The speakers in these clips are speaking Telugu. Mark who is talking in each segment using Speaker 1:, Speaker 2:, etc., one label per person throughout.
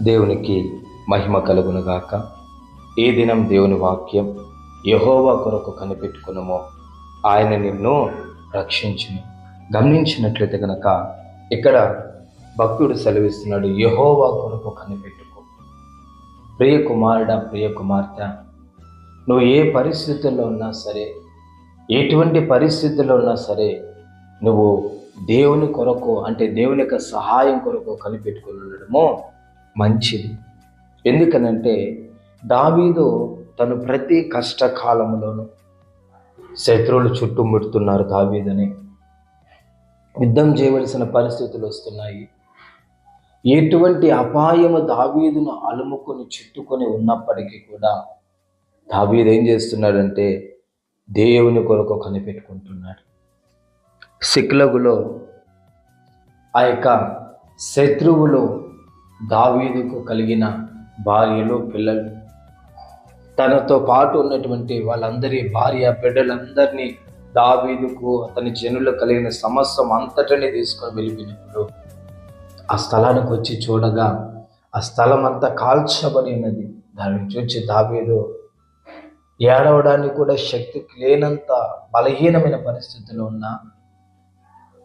Speaker 1: దేవునికి మహిమ కలుగునుగాక. ఈ దినం దేవుని వాక్యం, యెహోవా కొరకు కనిపెట్టుకునుము, ఆయన నిన్ను రక్షించును. గమనించినట్లయితే గనక ఇక్కడ భక్తుడు సెలవిస్తున్నాడు, యెహోవా కొరకు కనిపెట్టుకో. ప్రియ కుమారుడా, ప్రియ కుమార్తె, నువ్వు ఏ పరిస్థితుల్లో ఉన్నా సరే, ఎటువంటి పరిస్థితుల్లో ఉన్నా సరే, నువ్వు దేవుని కొరకు, అంటే దేవుని యొక్క సహాయం కొరకు కనిపెట్టుకుని ఉండడము మంచిది. ఎందుకనంటే దావీదు తను ప్రతి కష్టకాలంలోనూ శత్రువులు చుట్టుముడుతున్నారు, దావీదని యుద్ధం చేయవలసిన పరిస్థితులు వస్తున్నాయి. ఎటువంటి అపాయము దావీదును అలుముకొని చుట్టుకొని ఉన్నప్పటికీ కూడా దావీదు ఏం చేస్తున్నాడంటే దేవుని కొరకు కనిపెట్టుకుంటున్నాడు. సిక్లగులో ఆ యొక్క శత్రువులు దావీదుకు కలిగిన భార్యలు, పిల్లలు, తనతో పాటు ఉన్నటువంటి వాళ్ళందరి భార్య బిడ్డలందరినీ దావీదుకు అతని జనులు కలిగిన సమస్తం అంతటిని తీసుకొని వెళ్ళిపోయినప్పుడు ఆ స్థలానికి వచ్చి చూడగా ఆ స్థలం అంతా కాల్చబడి ఉన్నది. దానిని చూసి దావీదు ఏడవడానికి కూడా శక్తి లేనంత బలహీనమైన పరిస్థితిలో ఉన్న,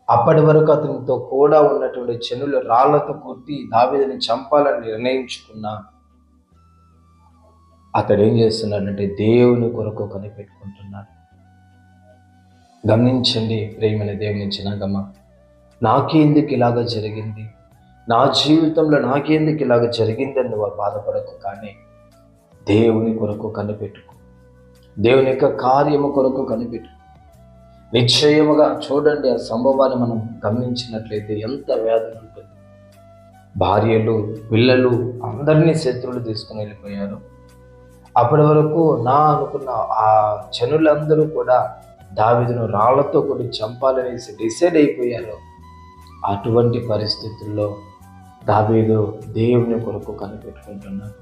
Speaker 1: అప్పటి వరకు అతనితో కూడా ఉన్నటువంటి జనులు రాళ్లతో కొట్టి దావీదుని చంపాలని నిర్ణయించుకున్నా, అతడు ఏం చేస్తున్నాడంటే దేవుని కొరకు కనిపెట్టుకుంటున్నాడు. గమనించండి ప్రియమైన దేవుని జనాంగమా, నాకెందుకు ఇలాగ జరిగింది, నా జీవితంలో నాకెందుకు ఇలాగ జరిగిందని నువ్వు బాధపడకు, కానీ దేవుని కొరకు కనిపెట్టుకో, దేవుని యొక్క కార్యము కొరకు కనిపెట్టుకో. నిశ్చయముగా చూడండి, ఆ సంభవాన్ని మనం గమనించినట్లయితే ఎంత వేదన ఉంటుంది. భార్యలు, పిల్లలు అందరినీ శత్రువులు తీసుకుని వెళ్ళిపోయారు. అప్పటి వరకు అనుకున్న ఆ జనులందరూ కూడా దావీదును రాళ్లతో కొట్టి చంపాలనేసి డిసైడ్ అయిపోయారు. అటువంటి పరిస్థితుల్లో దావీదు దేవుని కొరకు కనిపెట్టుకుంటున్నాడు.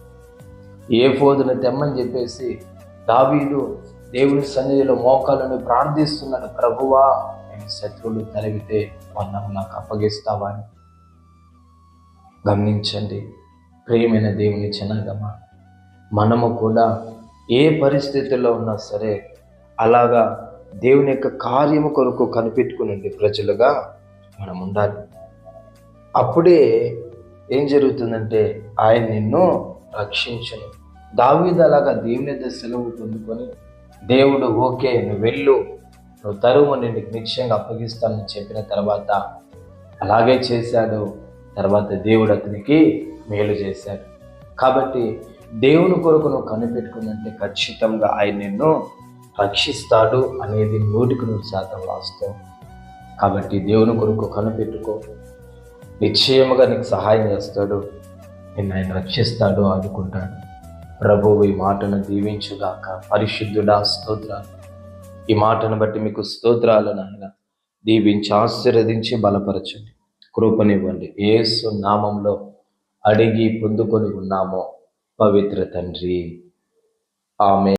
Speaker 1: ఏఫోదును తెమ్మని చెప్పేసి దావీదు దేవుని సన్నిధిలో మోకాలను ప్రార్థిస్తున్నాడు, ప్రభువా, నేను శత్రువులు తరిగితే వాళ్ళను నాకు అప్పగిస్తావా అని. గమనించండి ప్రియమైన దేవుని జనాంగమా, మనము కూడా ఏ పరిస్థితుల్లో ఉన్నా సరే అలాగా దేవుని యొక్క కార్యము కొరకు కనిపెట్టుకుని ప్రజలుగా మనం ఉండాలి. అప్పుడే ఏం జరుగుతుందంటే ఆయన నిన్ను రక్షించును. దావీదు అలాగా దేవుని యొక్క సెలవు పొందుకొని, దేవుడు ఓకే నువ్వు వెళ్ళు, నువ్వు తరువు, నేను నీకు నిశ్చయంగా అప్పగిస్తానని చెప్పిన తర్వాత అలాగే చేశాడు. తర్వాత దేవుడు అతనికి మేలు చేశాడు. కాబట్టి దేవుని కొరకు నువ్వు కనిపెట్టుకుందంటే ఖచ్చితంగా ఆయన నిన్ను రక్షిస్తాడు అనేది 100% వాస్తవం. కాబట్టి దేవుని కొరకు కనిపెట్టుకో, నిశ్చయముగా నీకు సహాయం చేస్తాడు, నిన్ను ఆయన రక్షిస్తాడు, ఆదుకుంటాడు. ప్రభువు ఈ మాటను దీవించుగాక. పరిశుద్ధుడా, స్తోత్రాలు. ఈ మాటను బట్టి మీకు స్తోత్రాలు నాయన. దీవించి ఆశీర్వదించి బలపరచండి, కృపనివ్వండి. యేసు నామంలో అడిగి పొందుకొని ఉన్నామో పవిత్ర తండ్రి, ఆమె.